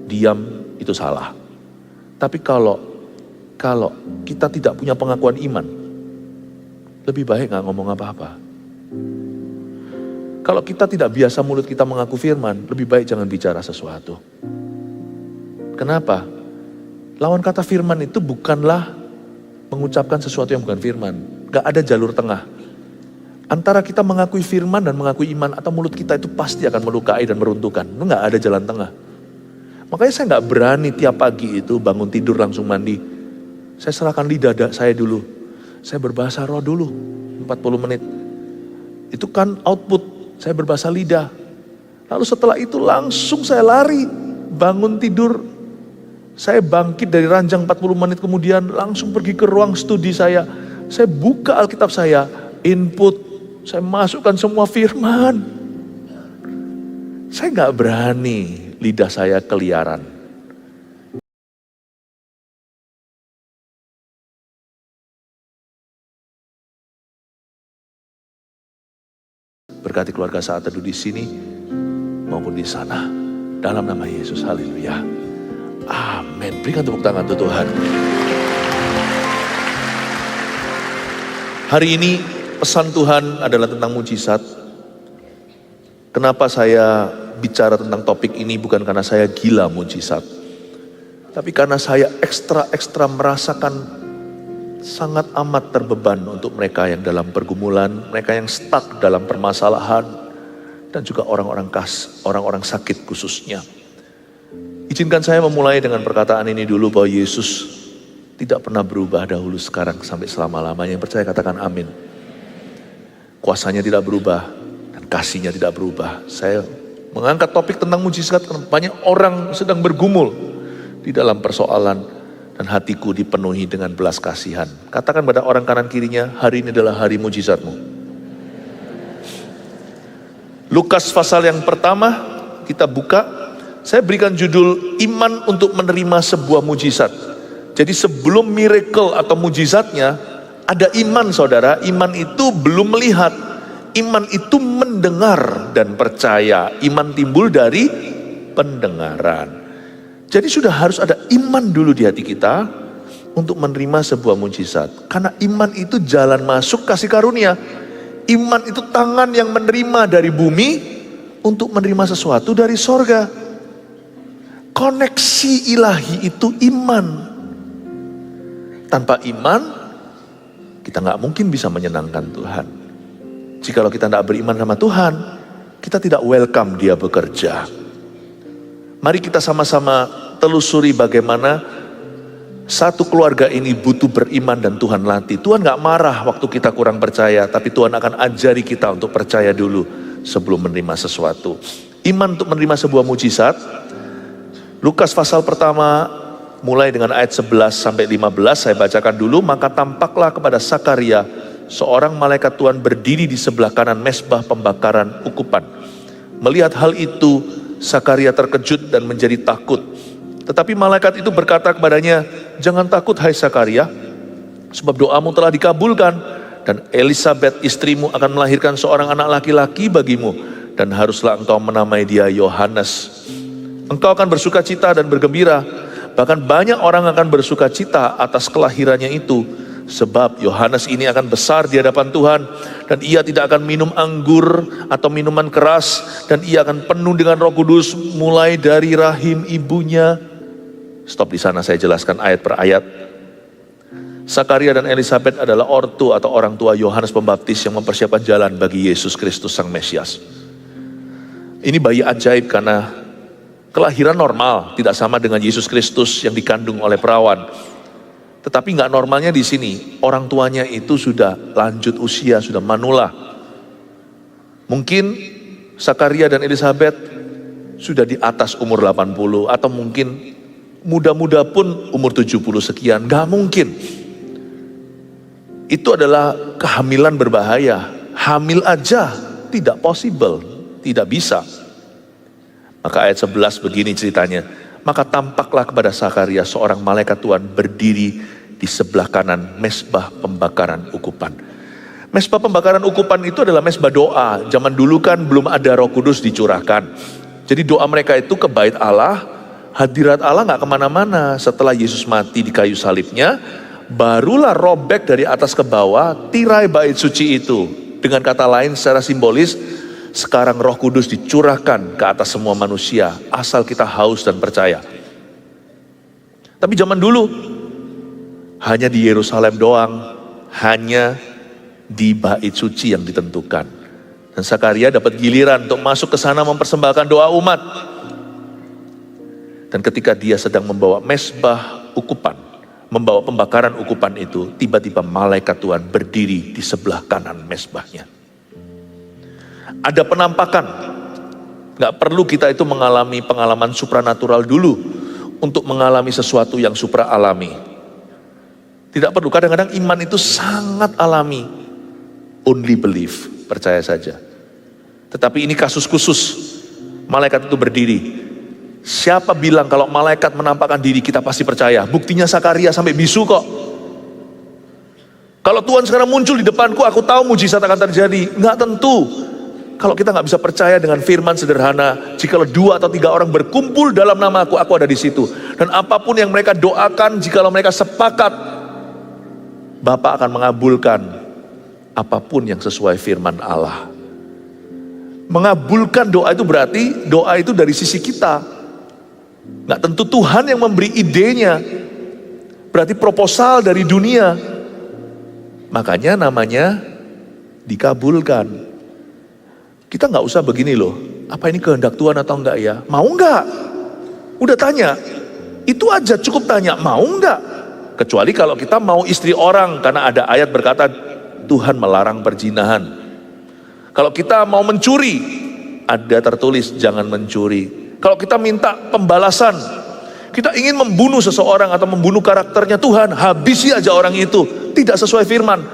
diam itu salah. Tapi kalau kita tidak punya pengakuan iman, lebih baik gak ngomong apa-apa. Kalau kita tidak biasa mulut kita mengaku firman, lebih baik jangan bicara sesuatu. Kenapa? Lawan kata firman itu bukanlah mengucapkan sesuatu yang bukan firman. Gak ada jalur tengah. Antara kita mengakui firman dan mengakui iman, atau mulut kita itu pasti akan melukai dan meruntuhkan. Itu gak ada jalan tengah. Makanya saya gak berani tiap pagi itu bangun tidur langsung mandi. Saya serahkan lidah saya dulu. Saya berbahasa roh dulu 40 menit. Itu kan output. Saya berbahasa lidah. Lalu setelah itu langsung saya lari. Bangun tidur. Saya bangkit dari ranjang 40 menit kemudian langsung pergi ke ruang studi saya. Saya buka Alkitab saya. Input. Saya masukkan semua firman. Saya gak berani lidah saya keliaran. Berkati keluarga saat teduh di sini maupun di sana. Dalam nama Yesus, haleluya. Amin. Berikan tepuk tangan untuk Tuhan. Hari ini pesan Tuhan adalah tentang mujizat. Kenapa saya bicara tentang topik ini? Bukan karena saya gila mujizat, tapi karena saya ekstra merasakan sangat amat terbeban untuk mereka yang dalam pergumulan, mereka yang stuck dalam permasalahan, dan juga orang-orang sakit khususnya. Izinkan saya memulai dengan perkataan ini dulu, bahwa Yesus tidak pernah berubah dahulu, sekarang, sampai selama-lamanya. Yang percaya katakan amin. Kuasanya tidak berubah dan kasihnya tidak berubah. Saya mengangkat topik tentang mujizat karena banyak orang sedang bergumul di dalam persoalan, dan hatiku dipenuhi dengan belas kasihan. Katakan pada orang kanan kirinya, hari ini adalah hari mujizatmu. Lukas pasal yang pertama, kita buka. Saya berikan judul, iman untuk menerima sebuah mujizat. Jadi sebelum miracle atau mujizatnya, ada iman saudara. Iman itu belum melihat. Iman itu mendengar dan percaya. Iman timbul dari pendengaran. Jadi sudah harus ada iman dulu di hati kita untuk menerima sebuah mujizat. Karena iman itu jalan masuk kasih karunia. Iman itu tangan yang menerima dari bumi untuk menerima sesuatu dari sorga. Koneksi ilahi itu iman. Tanpa iman, kita gak mungkin bisa menyenangkan Tuhan. Jikalau kita tidak beriman sama Tuhan, kita tidak welcome Dia bekerja. Mari kita sama-sama telusuri bagaimana satu keluarga ini butuh beriman dan Tuhan latih. Tuhan gak marah waktu kita kurang percaya, tapi Tuhan akan ajari kita untuk percaya dulu sebelum menerima sesuatu. Iman untuk menerima sebuah mujizat. Lukas pasal pertama mulai dengan ayat 11 sampai 15 saya bacakan dulu. Maka tampaklah kepada Sakaria seorang malaikat Tuhan berdiri di sebelah kanan mezbah pembakaran ukupan. Melihat hal itu, Sakaria terkejut dan menjadi takut. Tetapi malaikat itu berkata kepadanya, jangan takut hai Sakaria, sebab doamu telah dikabulkan, dan Elisabet istrimu akan melahirkan seorang anak laki-laki bagimu, dan haruslah engkau menamai dia Yohanes. Engkau akan bersuka cita dan bergembira, bahkan banyak orang akan bersuka cita atas kelahirannya itu, sebab Yohanes ini akan besar di hadapan Tuhan, dan ia tidak akan minum anggur atau minuman keras, dan ia akan penuh dengan Roh Kudus mulai dari rahim ibunya. Stop di sana, saya jelaskan ayat per ayat. Sakaria dan Elisabet adalah ortu atau orang tua Yohanes Pembaptis yang mempersiapkan jalan bagi Yesus Kristus Sang Mesias. Ini bayi ajaib karena kelahiran normal, tidak sama dengan Yesus Kristus yang dikandung oleh perawan. Tetapi nggak normalnya di sini, orang tuanya itu sudah lanjut usia, sudah manula. Mungkin Sakaria dan Elisabet sudah di atas umur 80, atau mungkin muda-muda pun umur 70 sekian, nggak mungkin. Itu adalah kehamilan berbahaya. Hamil aja tidak possible, tidak bisa. Maka ayat 11 begini ceritanya. Maka tampaklah kepada Sakaria seorang malaikat Tuhan berdiri di sebelah kanan mezbah pembakaran ukupan. Mezbah pembakaran ukupan itu adalah mezbah doa. Zaman dulu kan belum ada Roh Kudus dicurahkan. Jadi doa mereka itu ke bait Allah Hadirat Allah nggak kemana-mana. Setelah Yesus mati di kayu salibnya, barulah robek dari atas ke bawah tirai bait suci itu. Dengan kata lain secara simbolis, sekarang Roh Kudus dicurahkan ke atas semua manusia, asal kita haus dan percaya. Tapi zaman dulu, hanya di Yerusalem doang, hanya di bait suci yang ditentukan. Dan Zakaria dapat giliran untuk masuk ke sana mempersembahkan doa umat. Dan ketika dia sedang membawa mezbah ukupan, membawa pembakaran ukupan itu, tiba-tiba malaikat Tuhan berdiri di sebelah kanan mezbahnya. Ada penampakan. Gak perlu kita itu mengalami pengalaman supranatural dulu untuk mengalami sesuatu yang supra alami. Tidak perlu, kadang-kadang iman itu sangat alami. Only believe, percaya saja. Tetapi ini kasus khusus. Malaikat itu berdiri. Siapa bilang kalau malaikat menampakkan diri kita pasti percaya? Buktinya Zakaria sampai bisu kok. Kalau Tuhan sekarang muncul di depanku, aku tahu mujizat akan terjadi. Nggak tentu. Kalau kita nggak bisa percaya dengan firman sederhana, jikalau 2 atau 3 orang berkumpul dalam nama aku ada di situ. Dan apapun yang mereka doakan, jikalau mereka sepakat, Bapa akan mengabulkan apapun yang sesuai firman Allah. Mengabulkan doa itu berarti doa itu dari sisi kita. Nggak tentu Tuhan yang memberi idenya. Berarti proposal dari dunia. Makanya namanya dikabulkan. Kita nggak usah begini loh. Apa ini kehendak Tuhan atau enggak ya? Mau enggak? Udah tanya. Itu aja cukup tanya. Mau enggak? Kecuali kalau kita mau istri orang. Karena ada ayat berkata Tuhan melarang perzinahan. Kalau kita mau mencuri, ada tertulis jangan mencuri. Kalau kita minta pembalasan, kita ingin membunuh seseorang atau membunuh karakternya, Tuhan habisi aja orang itu. Tidak sesuai firman.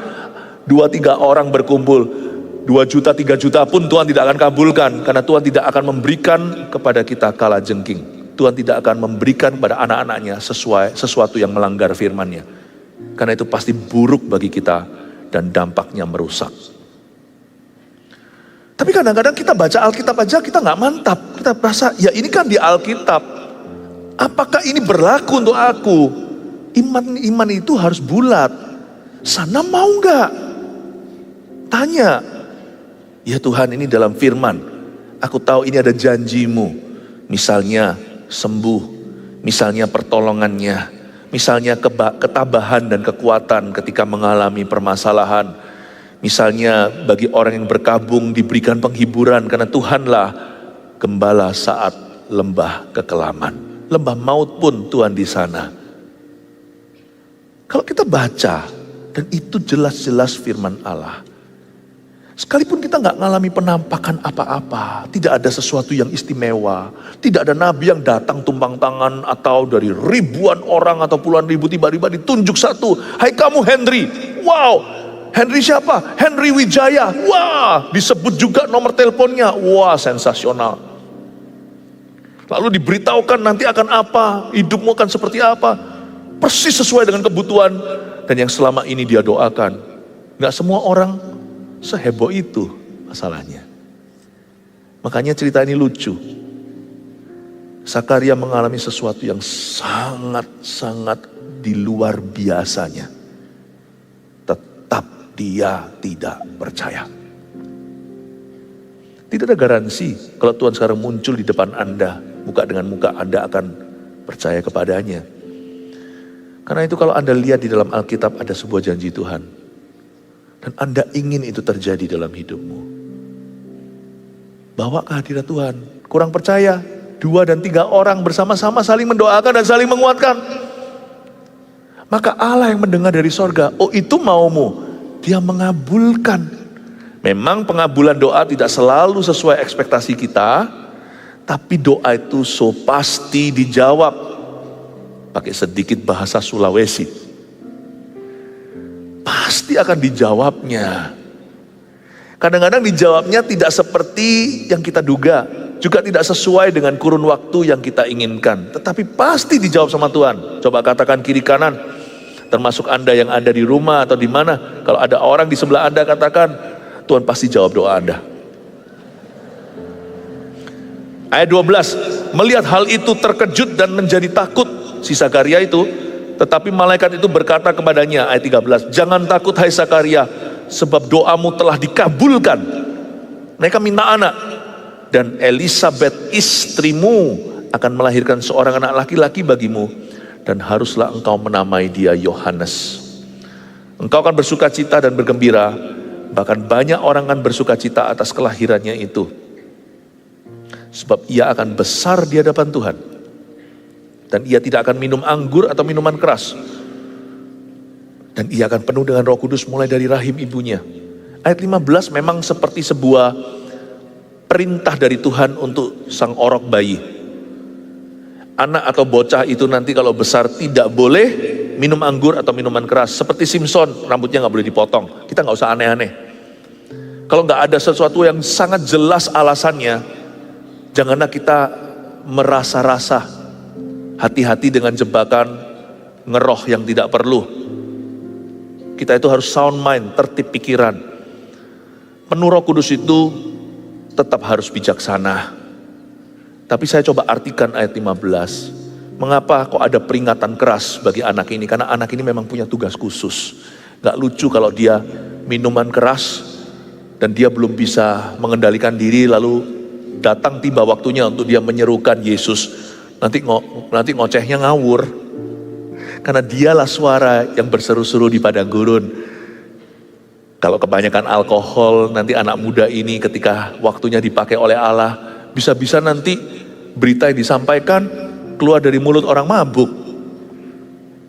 2-3 orang berkumpul, 2 juta, 3 juta pun Tuhan tidak akan kabulkan. Karena Tuhan tidak akan memberikan kepada kita kalajengking. Tuhan tidak akan memberikan kepada anak-anaknya sesuatu yang melanggar firman-Nya. Karena itu pasti buruk bagi kita dan dampaknya merusak. Tapi kadang-kadang kita baca Alkitab aja kita nggak mantap. Kita merasa ya ini kan di Alkitab. Apakah ini berlaku untuk aku? Iman itu harus bulat. Sana mau nggak? Tanya. Ya Tuhan, ini dalam firman. Aku tahu ini ada janjimu. Misalnya sembuh. Misalnya pertolongannya. Misalnya ketabahan dan kekuatan ketika mengalami permasalahan. Misalnya bagi orang yang berkabung diberikan penghiburan karena Tuhanlah gembala saat lembah kekelaman. Lembah maut pun Tuhan di sana. Kalau kita baca dan itu jelas-jelas firman Allah. Sekalipun kita nggak ngalami penampakan apa-apa, tidak ada sesuatu yang istimewa, tidak ada nabi yang datang tumpang tangan atau dari ribuan orang atau puluhan ribu tiba-tiba ditunjuk satu. Hai kamu Henry, wow. Henry siapa? Henry Wijaya. Wah, disebut juga nomor teleponnya. Wah, sensasional. Lalu diberitahukan nanti akan apa, hidupmu akan seperti apa. Persis sesuai dengan kebutuhan. Dan yang selama ini dia doakan. Gak semua orang seheboh itu masalahnya. Makanya cerita ini lucu. Zakaria mengalami sesuatu yang sangat-sangat di luar biasanya. Dia tidak percaya. Tidak ada garansi kalau Tuhan sekarang muncul di depan Anda, muka dengan muka, Anda akan percaya kepadanya. Karena itu kalau Anda lihat di dalam Alkitab ada sebuah janji Tuhan. Dan Anda ingin itu terjadi dalam hidupmu. Bawa kehadirat Tuhan. Kurang percaya, 2 dan 3 orang bersama-sama saling mendoakan dan saling menguatkan. Maka Allah yang mendengar dari sorga, oh itu maumu. Dia mengabulkan. Memang pengabulan doa tidak selalu sesuai ekspektasi kita. Tapi doa itu so pasti dijawab. Pakai sedikit bahasa Sulawesi. Pasti akan dijawabnya. Kadang-kadang dijawabnya tidak seperti yang kita duga. Juga tidak sesuai dengan kurun waktu yang kita inginkan. Tetapi pasti dijawab sama Tuhan. Coba katakan kiri kanan. Termasuk Anda yang ada di rumah atau di mana. Kalau ada orang di sebelah Anda katakan, Tuhan pasti jawab doa Anda. Ayat 12, melihat hal itu terkejut dan menjadi takut si Zakaria itu. Tetapi malaikat itu berkata kepadanya, ayat 13, jangan takut hai Zakaria, sebab doamu telah dikabulkan. Mereka minta anak. Dan Elisabeth istrimu akan melahirkan seorang anak laki-laki bagimu. Dan haruslah engkau menamai dia Yohanes. Engkau akan bersuka cita dan bergembira. Bahkan banyak orang akan bersuka cita atas kelahirannya itu. Sebab ia akan besar di hadapan Tuhan. Dan ia tidak akan minum anggur atau minuman keras. Dan ia akan penuh dengan Roh Kudus mulai dari rahim ibunya. Ayat 15 memang seperti sebuah perintah dari Tuhan untuk sang orok bayi. Anak atau bocah itu nanti kalau besar tidak boleh minum anggur atau minuman keras. Seperti Simpson, rambutnya nggak boleh dipotong. Kita nggak usah aneh-aneh. Kalau nggak ada sesuatu yang sangat jelas alasannya, janganlah kita merasa-rasa. Hati-hati dengan jebakan ngeroh yang tidak perlu. Kita itu harus sound mind, tertib pikiran. Penuh Roh Kudus itu tetap harus bijaksana. Tapi saya coba artikan ayat 15. Mengapa kok ada peringatan keras bagi anak ini? Karena anak ini memang punya tugas khusus. Gak lucu kalau dia minuman keras dan dia belum bisa mengendalikan diri, lalu datang tiba waktunya untuk dia menyerukan Yesus. Nanti ngocehnya ngawur. Karena dialah suara yang berseru-seru di padang gurun. Kalau kebanyakan alkohol, nanti anak muda ini ketika waktunya dipakai oleh Allah, bisa-bisa nanti berita yang disampaikan keluar dari mulut orang mabuk.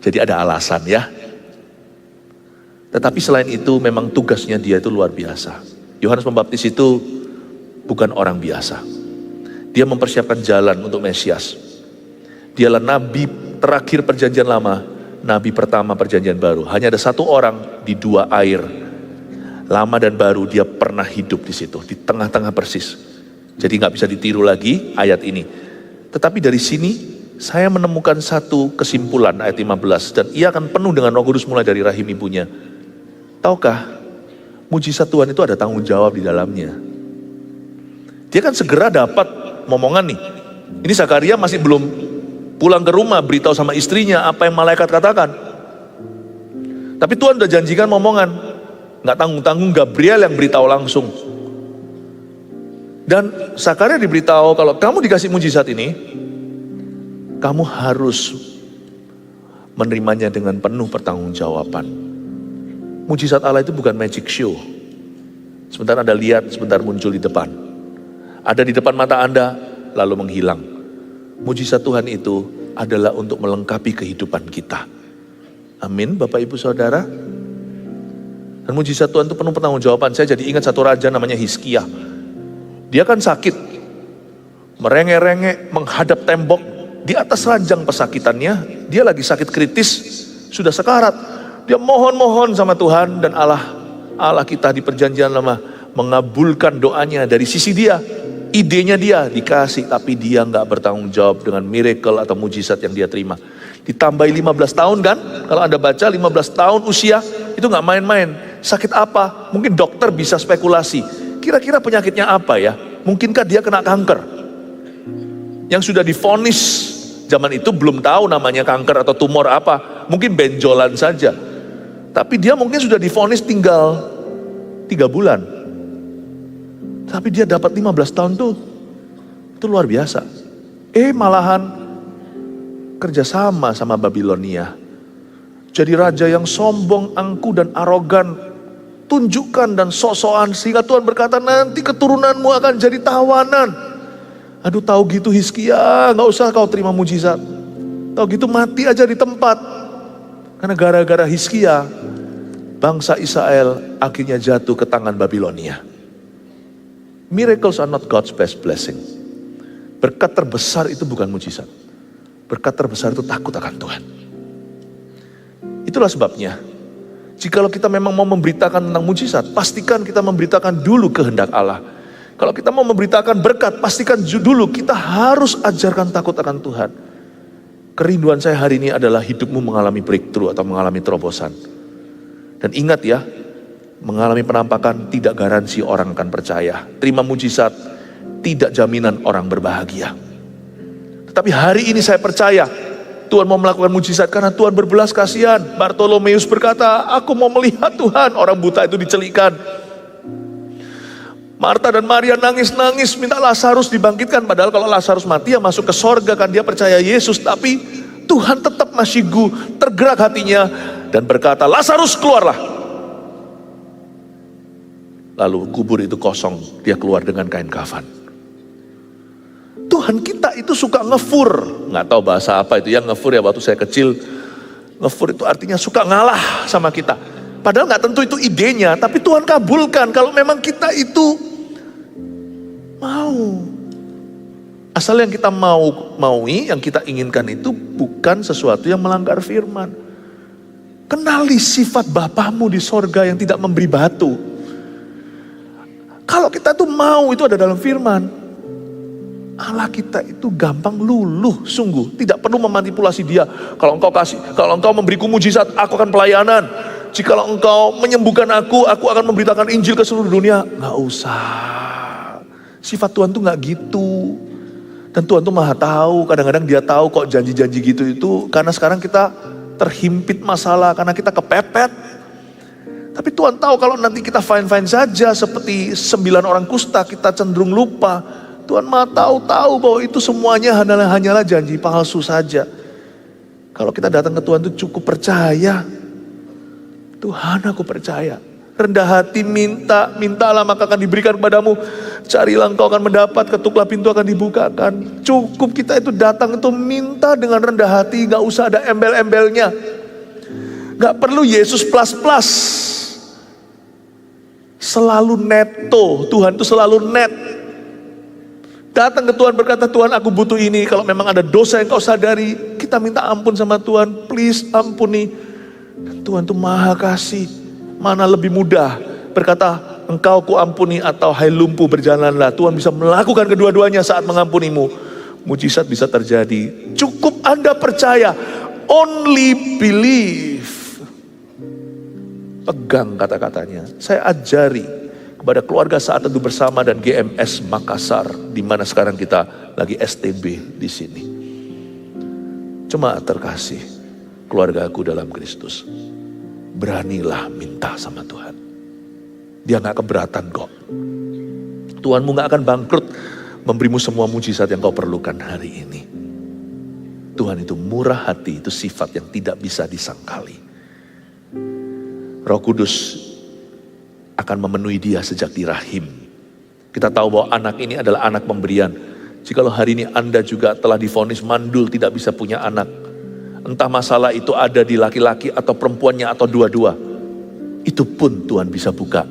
Jadi ada alasan ya. Tetapi selain itu memang tugasnya dia itu luar biasa. Yohanes Pembaptis itu bukan orang biasa. Dia mempersiapkan jalan untuk Mesias. Dialah nabi terakhir perjanjian lama, nabi pertama perjanjian baru. Hanya ada satu orang di dua air, lama dan baru, dia pernah hidup di situ, di tengah-tengah persis. Jadi nggak bisa ditiru lagi ayat ini. Tetapi dari sini saya menemukan satu kesimpulan ayat 15. Dan ia akan penuh dengan Roh Kudus mulai dari rahim ibunya. Tahukah, mujizat Tuhan itu ada tanggung jawab di dalamnya. Dia kan segera dapat momongan nih. Ini Zakaria masih belum pulang ke rumah, beritahu sama istrinya apa yang malaikat katakan. Tapi Tuhan udah janjikan momongan. Nggak tanggung-tanggung, Gabriel yang beritahu langsung. Dan Zakaria diberitahu kalau kamu dikasih mujizat ini, kamu harus menerimanya dengan penuh pertanggungjawaban. Mujizat Allah itu bukan magic show. Sebentar Anda lihat, sebentar muncul di depan. Ada di depan mata Anda, lalu menghilang. Mujizat Tuhan itu adalah untuk melengkapi kehidupan kita. Amin, Bapak Ibu Saudara. Dan mujizat Tuhan itu penuh pertanggungjawaban. Saya jadi ingat satu raja namanya Hizkia. Dia kan sakit, merengek-rengek menghadap tembok. Di atas ranjang pesakitannya, dia lagi sakit kritis, sudah sekarat. Dia mohon-mohon sama Tuhan, dan Allah kita di perjanjian lama mengabulkan doanya dari sisi dia. Idenya dia dikasih, tapi dia nggak bertanggung jawab dengan miracle atau mujizat yang dia terima. Ditambahi 15 tahun kan, kalau Anda baca 15 tahun usia, itu nggak main-main. Sakit apa? Mungkin dokter bisa spekulasi. Kira-kira penyakitnya apa ya? Mungkinkah dia kena kanker? Yang sudah divonis zaman itu belum tahu namanya kanker atau tumor apa. Mungkin benjolan saja. Tapi dia mungkin sudah divonis tinggal 3 bulan. Tapi dia dapat 15 tahun tuh. Itu luar biasa. Malahan kerjasama sama Babilonia. Jadi raja yang sombong, angkuh dan arogan. Tunjukkan dan sok-sokan sehingga Tuhan berkata nanti keturunanmu akan jadi tawanan. Aduh, tahu gitu Hizkia, gak usah kau terima mujizat. Tahu gitu mati aja di tempat. Karena gara-gara Hizkia, bangsa Israel akhirnya jatuh ke tangan Babilonia. Miracles are not God's best blessing. Berkat terbesar itu bukan mujizat. Berkat terbesar itu takut akan Tuhan. Itulah sebabnya, jikalau kita memang mau memberitakan tentang mujizat, pastikan kita memberitakan dulu kehendak Allah. Kalau kita mau memberitakan berkat, pastikan dulu kita harus ajarkan takut akan Tuhan. Kerinduan saya hari ini adalah hidupmu mengalami breakthrough atau mengalami terobosan. Dan ingat ya, mengalami penampakan tidak garansi orang akan percaya. Terima mujizat tidak jaminan orang berbahagia. Tetapi hari ini saya percaya Tuhan mau melakukan mujizat karena Tuhan berbelas kasihan. Bartolomeus berkata, aku mau melihat Tuhan. Orang buta itu dicelikan. Marta dan Maria nangis-nangis minta Lazarus dibangkitkan. Padahal kalau Lazarus mati ya masuk ke sorga kan, dia percaya Yesus. Tapi Tuhan tetap masih tergerak hatinya dan berkata, Lazarus keluarlah. Lalu kubur itu kosong, dia keluar dengan kain kafan. Tuhan kita itu suka ngefur. Nggak tahu bahasa apa itu ya ngefur ya, waktu saya kecil. Ngefur itu artinya suka ngalah sama kita. Padahal nggak tentu itu idenya, tapi Tuhan kabulkan kalau memang kita itu mau. Asal yang kita maui, yang kita inginkan itu bukan sesuatu yang melanggar firman. Kenali sifat Bapamu di sorga yang tidak memberi batu. Kalau kita tuh mau, itu ada dalam firman. Allah kita itu gampang luluh, sungguh. Tidak perlu memanipulasi dia. Kalau engkau memberiku mujizat, aku akan pelayanan. Jikalau engkau menyembuhkan aku akan memberitakan Injil ke seluruh dunia. Nggak usah. Sifat Tuhan tuh nggak gitu. Dan Tuhan tuh maha tahu. Kadang-kadang dia tahu kok janji-janji gitu itu. Karena sekarang kita terhimpit masalah. Karena kita kepepet. Tapi Tuhan tahu kalau nanti kita fine-fine saja. Seperti 9 orang kusta, kita cenderung lupa. Tuhan maha tahu bahwa itu semuanya hanyalah janji palsu saja. Kalau kita datang ke Tuhan itu cukup percaya. Tuhan, aku percaya. Rendah hati, mintalah maka akan diberikan kepadamu. Carilah engkau akan mendapat, ketuklah pintu akan dibukakan. Cukup kita itu datang itu minta dengan rendah hati, gak usah ada embel-embelnya. Gak perlu Yesus plus-plus. Selalu netto, Tuhan itu selalu net. Datang ke Tuhan berkata, Tuhan aku butuh ini. Kalau memang ada dosa yang kau sadari, kita minta ampun sama Tuhan. Please ampuni. Dan Tuhan itu maha kasih. Mana lebih mudah berkata, engkau ku ampuni atau hai lumpuh berjalanlah. Tuhan bisa melakukan kedua-duanya saat mengampunimu. Mujizat bisa terjadi. Cukup Anda percaya. Only believe. Pegang kata-katanya. Saya ajari kepada keluarga Saat Teduh Bersama dan GMS Makassar, di mana sekarang kita lagi STB di sini. Jemaat terkasih, keluargaku dalam Kristus, beranilah minta sama Tuhan. Dia gak keberatan kok. Tuhanmu gak akan bangkrut memberimu semua mujizat yang kau perlukan hari ini. Tuhan itu murah hati, itu sifat yang tidak bisa disangkali. Roh Kudus akan memenuhi dia sejak di rahim. Kita tahu bahwa anak ini adalah anak pemberian. Jikalau hari ini Anda juga telah divonis mandul, tidak bisa punya anak. Entah masalah itu ada di laki-laki atau perempuannya atau dua-dua. Itu pun Tuhan bisa buka.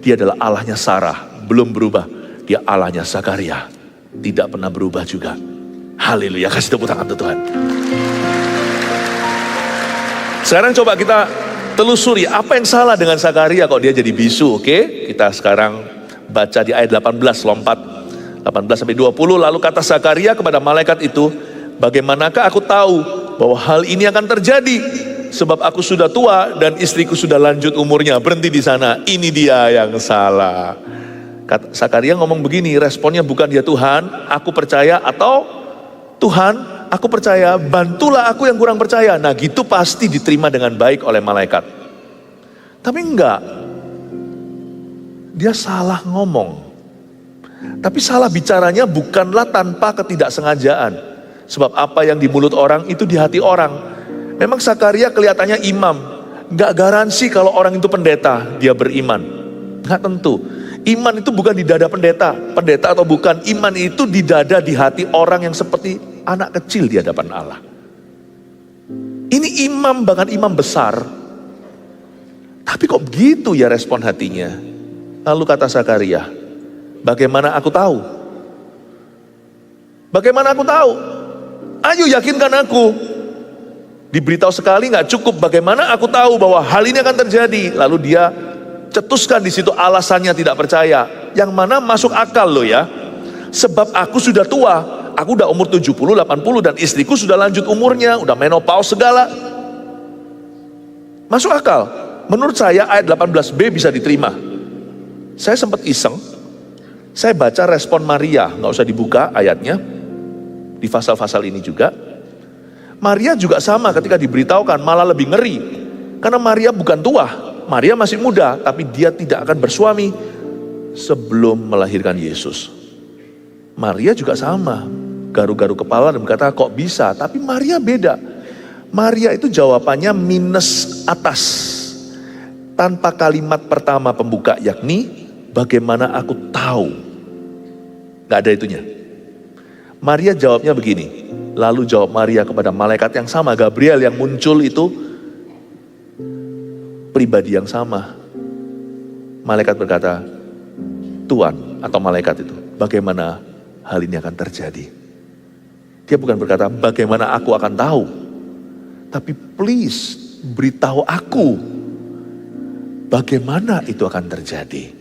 Dia adalah Allahnya Sarah, belum berubah. Dia Allahnya Zakaria, tidak pernah berubah juga. Haleluya, kasih tepuk tangan untuk Tuhan. Sekarang coba kita telusuri apa yang salah dengan Zakaria kok dia jadi bisu, oke? Kita sekarang baca di ayat 18, lompat 18 sampai 20. Lalu kata Zakaria kepada malaikat itu, bagaimanakah aku tahu bahwa hal ini akan terjadi? Sebab aku sudah tua dan istriku sudah lanjut umurnya. Berhenti di sana, ini dia yang salah. Zakaria ngomong begini, responnya bukan ya Tuhan, aku percaya, atau Tuhan, aku percaya, bantulah aku yang kurang percaya. Nah gitu pasti diterima dengan baik oleh malaikat. Tapi enggak. Dia salah ngomong. Tapi salah bicaranya bukanlah tanpa ketidaksengajaan. Sebab apa yang di mulut orang itu di hati orang. Memang Zakaria kelihatannya imam. Enggak garansi kalau orang itu pendeta, dia beriman. Enggak tentu. Iman itu bukan di dada pendeta. Pendeta atau bukan, iman itu di dada, di hati orang yang seperti anak kecil di hadapan Allah. Ini imam, bahkan imam besar. Tapi kok begitu ya respon hatinya? Lalu kata Zakaria, bagaimana aku tahu? Bagaimana aku tahu? Ayo yakinkan aku. Diberitahu sekali nggak cukup. Bagaimana aku tahu bahwa hal ini akan terjadi? Lalu dia cetuskan di situ alasannya tidak percaya. Yang mana masuk akal loh ya. Sebab aku sudah tua. Aku udah umur 70, 80 dan istriku sudah lanjut umurnya, udah menopause segala. Masuk akal. Menurut saya ayat 18b bisa diterima. Saya sempat iseng. Saya baca respon Maria, nggak usah dibuka ayatnya, di pasal-pasal ini juga. Maria juga sama ketika diberitahukan, malah lebih ngeri. Karena Maria bukan tua, Maria masih muda, tapi dia tidak akan bersuami sebelum melahirkan Yesus. Maria juga sama, garu-garu kepala dan berkata, kok bisa? Tapi Maria beda. Maria itu jawabannya minus atas. Tanpa kalimat pertama pembuka, yakni bagaimana aku tahu. Gak ada itunya. Maria jawabnya begini. Lalu jawab Maria kepada malaikat yang sama, Gabriel yang muncul itu pribadi yang sama. Malaikat berkata, Tuhan, atau malaikat itu, bagaimana hal ini akan terjadi? Dia bukan berkata, bagaimana aku akan tahu? Tapi please, beritahu aku, bagaimana itu akan terjadi?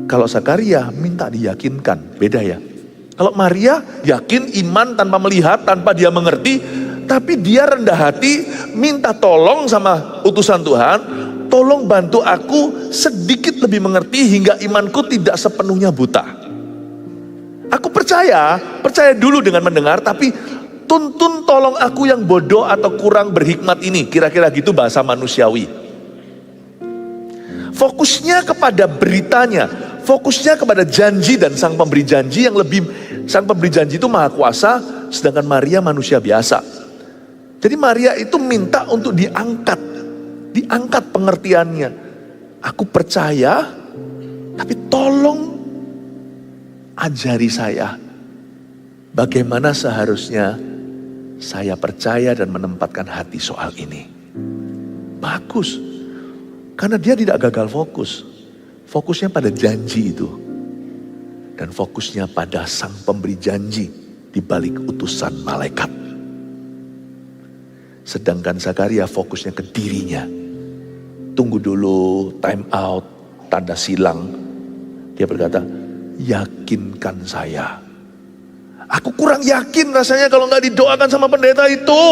Kalau Zakaria minta diyakinkan, beda ya. Kalau Maria yakin iman tanpa melihat, tanpa dia mengerti, tapi dia rendah hati, minta tolong sama utusan Tuhan, tolong bantu aku sedikit lebih mengerti hingga imanku tidak sepenuhnya buta. Aku percaya dulu dengan mendengar, tapi tuntun tolong aku yang bodoh atau kurang berhikmat ini, kira-kira gitu bahasa manusiawi. Fokusnya kepada beritanya, fokusnya kepada janji dan sang pemberi janji yang sang pemberi janji itu maha kuasa, sedangkan Maria manusia biasa. Jadi Maria itu minta untuk diangkat pengertiannya. Aku percaya, tapi tolong ajari saya bagaimana seharusnya saya percaya dan menempatkan hati soal ini. Bagus, karena dia tidak gagal fokus. Fokusnya pada janji itu. Dan fokusnya pada sang pemberi janji di balik utusan malaikat. Sedangkan Zakaria fokusnya ke dirinya. Tunggu dulu, time out, tanda silang. Dia berkata, yakinkan saya. Aku kurang yakin rasanya kalau nggak didoakan sama pendeta itu.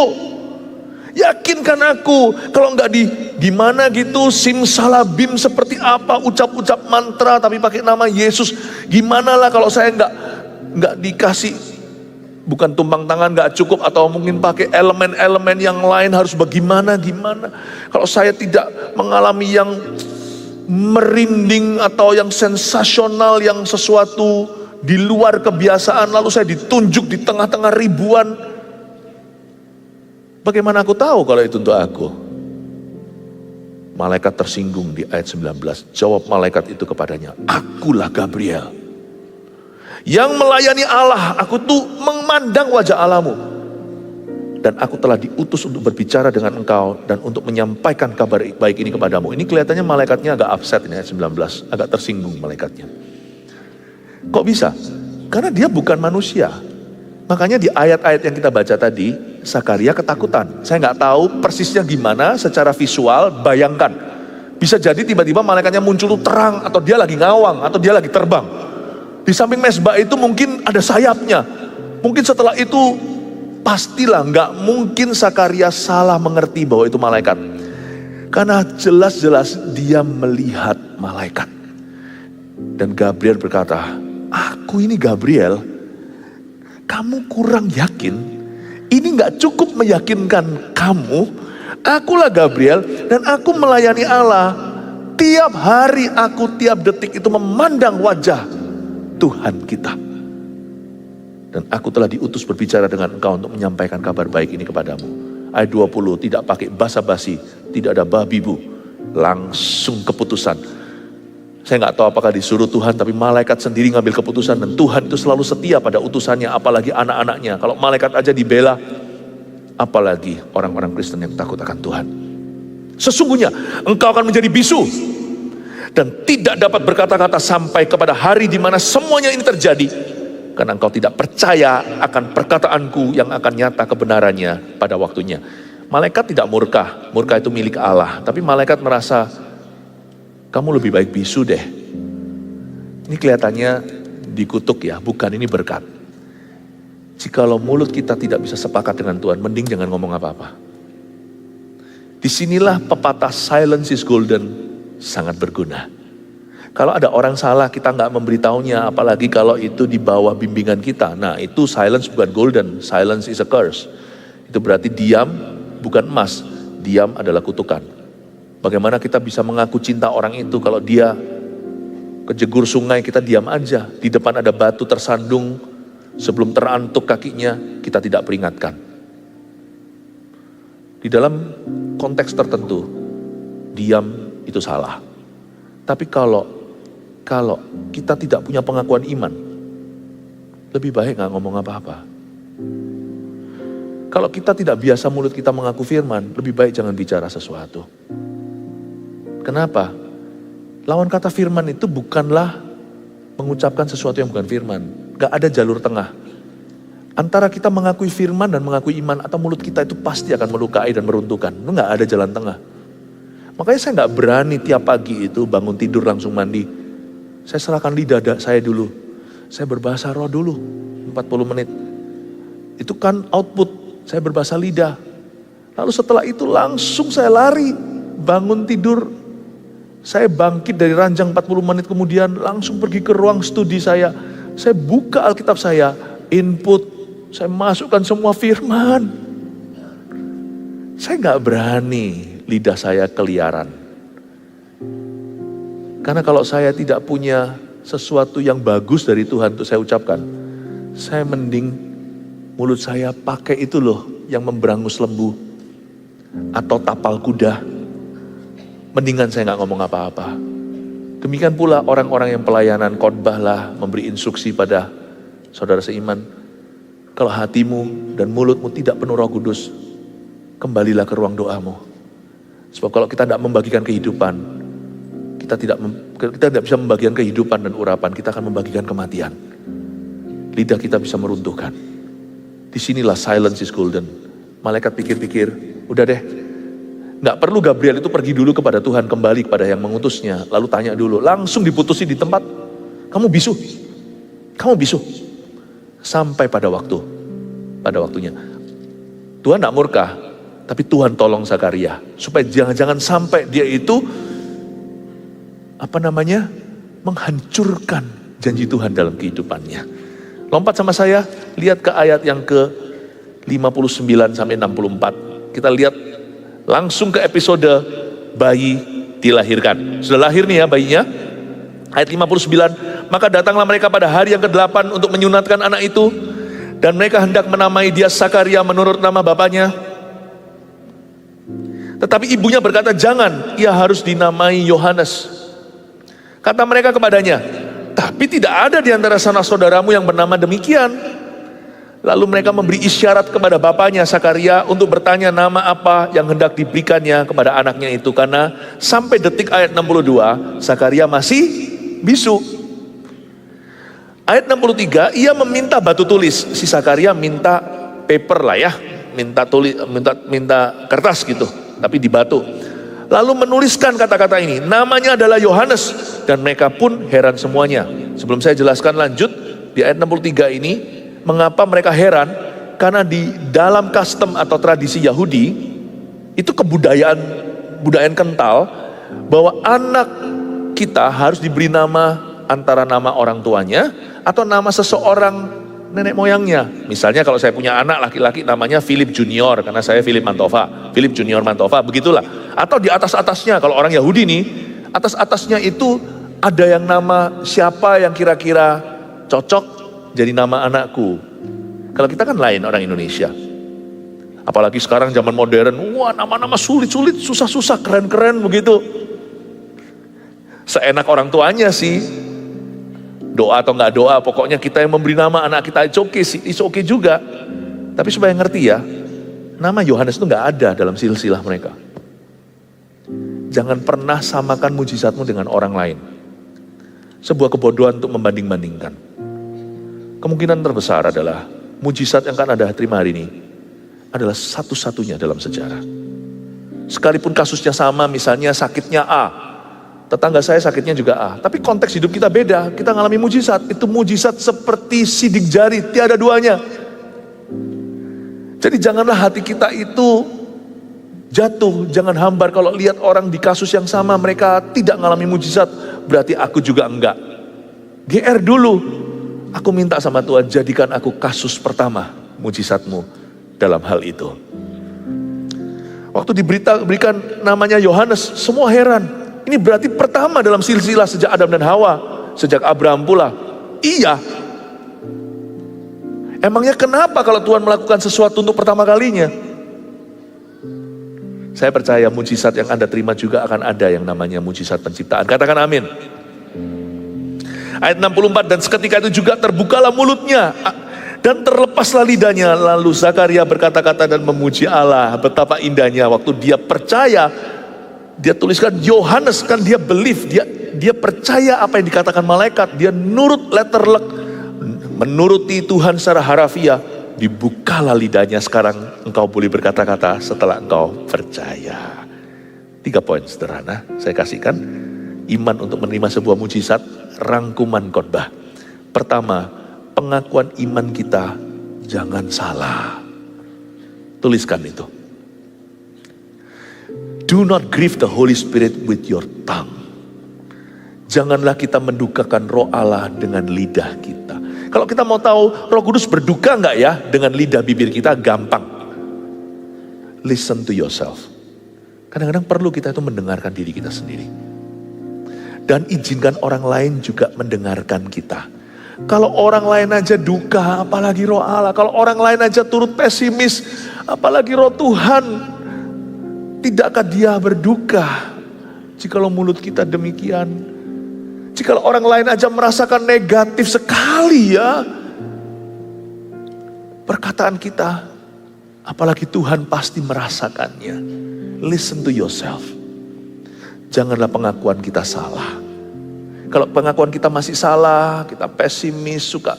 Yakinkan aku, kalau nggak gimana gitu, simsalabim seperti apa, ucap-ucap mantra tapi pakai nama Yesus. Gimana lah kalau saya nggak dikasih, bukan tumpang tangan nggak cukup, atau mungkin pakai elemen-elemen yang lain harus bagaimana. Kalau saya tidak mengalami yang merinding atau yang sensasional, yang sesuatu di luar kebiasaan, lalu saya ditunjuk di tengah-tengah ribuan. Bagaimana aku tahu kalau itu untuk aku? Malaikat tersinggung di ayat 19. Jawab malaikat itu kepadanya, akulah Gabriel yang melayani Allah. Aku tuh memandang wajah Allahmu, dan aku telah diutus untuk berbicara dengan engkau dan untuk menyampaikan kabar baik ini kepadamu. Ini kelihatannya malaikatnya agak upset ini ayat 19, agak tersinggung malaikatnya. Kok bisa? Karena dia bukan manusia. Makanya di ayat-ayat yang kita baca tadi, Zakaria ketakutan. Saya nggak tahu persisnya gimana secara visual, bayangkan. Bisa jadi tiba-tiba malaikatnya muncul tuh terang, atau dia lagi ngawang, atau dia lagi terbang. Di samping mesbah itu mungkin ada sayapnya. Mungkin setelah itu, pastilah nggak mungkin Zakaria salah mengerti bahwa itu malaikat. Karena jelas-jelas dia melihat malaikat. Dan Gabriel berkata, aku ini Gabriel, kamu kurang yakin? Ini gak cukup meyakinkan kamu. Akulah Gabriel dan aku melayani Allah. Tiap hari aku, tiap detik itu memandang wajah Tuhan kita. Dan aku telah diutus berbicara dengan engkau untuk menyampaikan kabar baik ini kepadamu. Ayat 20, tidak pakai basa-basi, tidak ada babibu, langsung keputusan. Saya nggak tahu apakah disuruh Tuhan, tapi malaikat sendiri ngambil keputusan, dan Tuhan itu selalu setia pada utusannya, apalagi anak-anaknya. Kalau malaikat aja dibela, apalagi orang-orang Kristen yang takut akan Tuhan. Sesungguhnya engkau akan menjadi bisu dan tidak dapat berkata-kata sampai kepada hari di mana semuanya ini terjadi, karena engkau tidak percaya akan perkataanku yang akan nyata kebenarannya pada waktunya. Malaikat tidak murka, murka itu milik Allah, tapi malaikat merasa, kamu lebih baik bisu deh. Ini kelihatannya dikutuk ya, bukan, ini berkat. Jikalau mulut kita tidak bisa sepakat dengan Tuhan, mending jangan ngomong apa-apa. Disinilah pepatah silence is golden sangat berguna. Kalau ada orang salah kita nggak memberitahunya, apalagi kalau itu di bawah bimbingan kita. Nah itu silence bukan golden, silence is a curse. Itu berarti diam bukan emas, diam adalah kutukan. Bagaimana kita bisa mengaku cinta orang itu kalau dia kejegur sungai kita diam aja. Di depan ada batu tersandung, sebelum terantuk kakinya kita tidak peringatkan. Di dalam konteks tertentu, diam itu salah. Tapi kalau kita tidak punya pengakuan iman, lebih baik gak ngomong apa-apa. Kalau kita tidak biasa mulut kita mengaku firman, lebih baik jangan bicara sesuatu. Kenapa? Lawan kata firman itu bukanlah mengucapkan sesuatu yang bukan firman. Gak ada jalur tengah. Antara kita mengakui firman dan mengakui iman, atau mulut kita itu pasti akan melukai dan meruntuhkan. Itu gak ada jalan tengah. Makanya saya gak berani tiap pagi itu bangun tidur langsung mandi. Saya serahkan lidah saya dulu. Saya berbahasa roh dulu 40 menit. Itu kan output, saya berbahasa lidah. Lalu setelah itu langsung saya lari, bangun tidur. Saya bangkit dari ranjang 40 menit kemudian langsung pergi ke ruang studi saya. Saya buka Alkitab saya, input, saya masukkan semua firman. Saya gak berani lidah saya keliaran. Karena kalau saya tidak punya sesuatu yang bagus dari Tuhan untuk saya ucapkan, saya mending mulut saya pakai itu loh yang memberangus lembu atau tapal kuda. Mendingan saya nggak ngomong apa-apa. Demikian pula orang-orang yang pelayanan khotbah lah, memberi instruksi pada saudara seiman. Kalau hatimu dan mulutmu tidak penuh Roh Kudus, kembalilah ke ruang doamu. Sebab kalau kita tidak membagikan kehidupan, kita tidak bisa membagikan kehidupan dan urapan, kita akan membagikan kematian. Lidah kita bisa meruntuhkan. Disinilah silence is golden. Malaikat pikir-pikir, udah deh, gak perlu Gabriel itu pergi dulu kepada Tuhan, kembali kepada yang mengutusnya, lalu tanya dulu, langsung diputusin di tempat. Kamu bisu, sampai pada waktunya. Tuhan gak murka, tapi Tuhan tolong Zakaria, supaya jangan-jangan sampai dia itu menghancurkan janji Tuhan dalam kehidupannya. Lompat sama saya, lihat ke ayat yang ke 59 sampai 64. Kita lihat langsung ke episode bayi dilahirkan. Sudah lahir nih ya bayinya. Ayat 59, maka datanglah mereka pada hari yang ke-8 untuk menyunatkan anak itu, dan mereka hendak menamai dia Zakaria menurut nama bapaknya. Tetapi ibunya berkata, jangan, ia harus dinamai Yohanes. Kata mereka kepadanya, tapi tidak ada di antara sanak saudaramu yang bernama demikian. Lalu mereka memberi isyarat kepada bapaknya Zakaria untuk bertanya nama apa yang hendak diberikannya kepada anaknya itu. Karena sampai detik ayat 62, Zakaria masih bisu. Ayat 63, ia meminta batu tulis. Si Zakaria minta paper lah ya, minta kertas gitu, tapi di batu. Lalu menuliskan kata-kata ini, namanya adalah Yohanes, dan mereka pun heran semuanya. Sebelum saya jelaskan lanjut, di ayat 63 ini, mengapa mereka heran? Karena di dalam custom atau tradisi Yahudi, itu budayaan kental, bahwa anak kita harus diberi nama antara nama orang tuanya, atau nama seseorang nenek moyangnya. Misalnya kalau saya punya anak laki-laki namanya Philip Junior, karena saya Philip Mantova, Philip Junior Mantova, begitulah. Atau di atas-atasnya, kalau orang Yahudi nih, atas-atasnya itu ada yang nama siapa yang kira-kira cocok jadi nama anakku. Kalau kita kan lain orang Indonesia. Apalagi sekarang zaman modern, wah nama-nama sulit-sulit, susah-susah, keren-keren begitu. Seenak orang tuanya sih, doa atau nggak doa, pokoknya kita yang memberi nama anak kita, it's okay juga. Tapi supaya ngerti ya, nama Yohanes itu nggak ada dalam silsilah mereka. Jangan pernah samakan mujizatmu dengan orang lain. Sebuah kebodohan untuk membanding-bandingkan. Kemungkinan terbesar adalah mujizat yang akan Anda terima hari ini adalah satu-satunya dalam sejarah. Sekalipun kasusnya sama, misalnya sakitnya A, tetangga saya sakitnya juga A, tapi konteks hidup kita beda. Kita ngalami mujizat, itu mujizat seperti sidik jari, tiada duanya. Jadi janganlah hati kita itu Jatuh, jangan hambar. Kalau lihat orang di kasus yang sama, mereka tidak mengalami mujizat, berarti aku juga enggak. GR dulu. Aku minta sama Tuhan, jadikan aku kasus pertama mujizatmu dalam hal itu. Waktu diberikan namanya Yohanes, semua heran. Ini berarti pertama dalam silsilah sejak Adam dan Hawa, sejak Abraham pula. Iya. Emangnya kenapa kalau Tuhan melakukan sesuatu untuk pertama kalinya? Saya percaya mujizat yang Anda terima juga akan ada yang namanya mujizat penciptaan. Katakan amin. Ayat 64, dan seketika itu juga terbukalah mulutnya dan terlepaslah lidahnya. Lalu Zakaria berkata-kata dan memuji Allah. Betapa indahnya waktu dia percaya. Dia tuliskan Yohanes, kan dia believe, dia percaya apa yang dikatakan malaikat. Dia nurut letterlek, menuruti Tuhan secara harafiah. Dibukalah lidahnya. Sekarang engkau boleh berkata-kata setelah engkau percaya. 3 poin sederhana saya kasihkan. Iman untuk menerima sebuah mujizat, rangkuman khotbah. Pertama, pengakuan iman kita jangan salah. Tuliskan itu. Do not grieve the Holy Spirit with your tongue. Janganlah kita mendukakan roh Allah dengan lidah kita. Kalau kita mau tahu Roh Kudus berduka enggak ya dengan lidah bibir kita, gampang. Listen to yourself. Kadang-kadang perlu kita itu mendengarkan diri kita sendiri. Dan izinkan orang lain juga mendengarkan kita. Kalau orang lain aja duka, apalagi roh Allah. Kalau orang lain aja turut pesimis, apalagi roh Tuhan. Tidakkah dia berduka jikalau mulut kita demikian? Jikalau orang lain aja merasakan negatif sekali ya perkataan kita, apalagi Tuhan pasti merasakannya. Listen to yourself. Janganlah pengakuan kita salah. Kalau pengakuan kita masih salah, kita pesimis, suka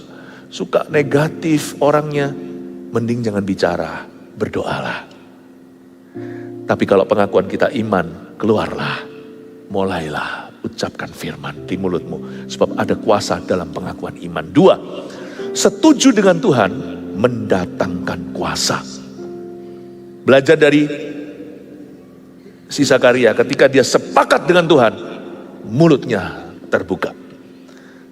negatif orangnya, mending jangan bicara, berdoalah. Tapi kalau pengakuan kita iman, keluarlah, mulailah ucapkan firman di mulutmu, sebab ada kuasa dalam pengakuan iman. 2, setuju dengan Tuhan mendatangkan kuasa. Belajar dari si Zakaria, ketika dia sepakat dengan Tuhan, mulutnya terbuka.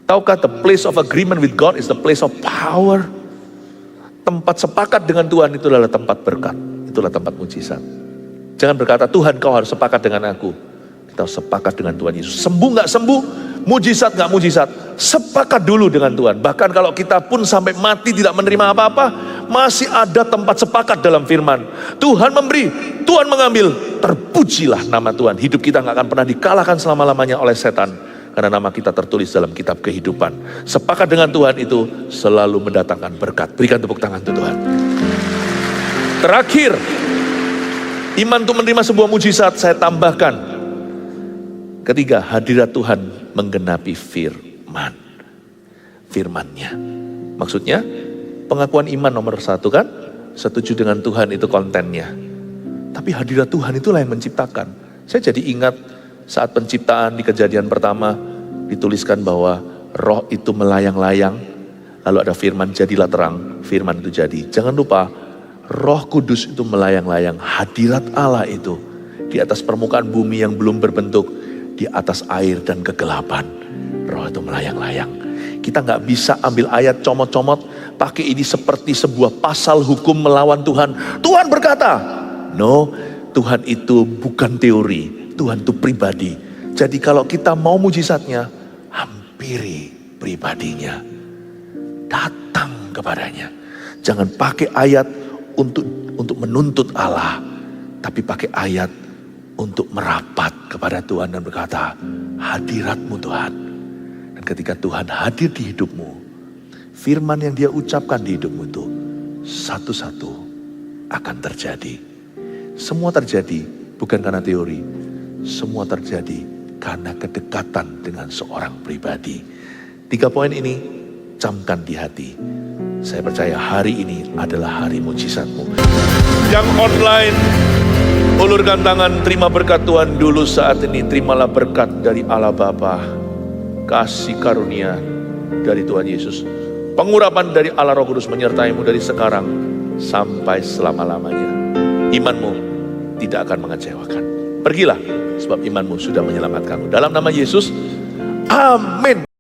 Tahukah the place of agreement with God is the place of power? Tempat sepakat dengan Tuhan itu adalah tempat berkat, itulah tempat mujizat. Jangan berkata, Tuhan kau harus sepakat dengan aku. Kita harus sepakat dengan Tuhan Yesus. Sembuh gak sembuh, mujizat gak mujizat, sepakat dulu dengan Tuhan. Bahkan kalau kita pun sampai mati tidak menerima apa-apa, masih ada tempat sepakat dalam firman. Tuhan memberi, Tuhan mengambil, terpujilah nama Tuhan. Hidup kita gak akan pernah dikalahkan selama-lamanya oleh setan, karena nama kita tertulis dalam kitab kehidupan. Sepakat dengan Tuhan itu selalu mendatangkan berkat. Berikan tepuk tangan untuk Tuhan. Terakhir, iman untuk menerima sebuah mujizat, saya tambahkan. Ketiga, hadirat Tuhan menggenapi firman-Nya. Maksudnya, pengakuan iman nomor 1 kan, setuju dengan Tuhan itu kontennya. Tapi hadirat Tuhan itulah yang menciptakan. Saya jadi ingat saat penciptaan di Kejadian pertama, dituliskan bahwa roh itu melayang-layang, lalu ada firman, jadilah terang, firman itu jadi. Jangan lupa, Roh Kudus itu melayang-layang, hadirat Allah itu di atas permukaan bumi yang belum berbentuk, di atas air dan kegelapan. Roh itu melayang-layang. Kita gak bisa ambil ayat comot-comot, pakai ini seperti sebuah pasal hukum melawan Tuhan. Tuhan berkata, no, Tuhan itu bukan teori, Tuhan itu pribadi. Jadi kalau kita mau mujizatnya, hampiri pribadinya. Datang kepadanya. Jangan pakai ayat untuk menuntut Allah, tapi pakai ayat untuk merapat kepada Tuhan dan berkata, hadirat-Mu Tuhan. Dan ketika Tuhan hadir di hidupmu, firman yang Dia ucapkan di hidupmu itu satu-satu akan terjadi. Semua terjadi bukan karena teori, semua terjadi karena kedekatan dengan seorang pribadi. 3 poin ini camkan di hati. Saya percaya hari ini adalah hari mujizatmu. Yang online, ulurkan tangan, terima berkat Tuhan dulu saat ini. Terimalah berkat dari Allah Bapa, kasih karunia dari Tuhan Yesus, pengurapan dari Allah Roh Kudus menyertaimu dari sekarang sampai selama-lamanya. Imanmu tidak akan mengecewakan. Pergilah, sebab imanmu sudah menyelamatkanmu. Dalam nama Yesus, amin.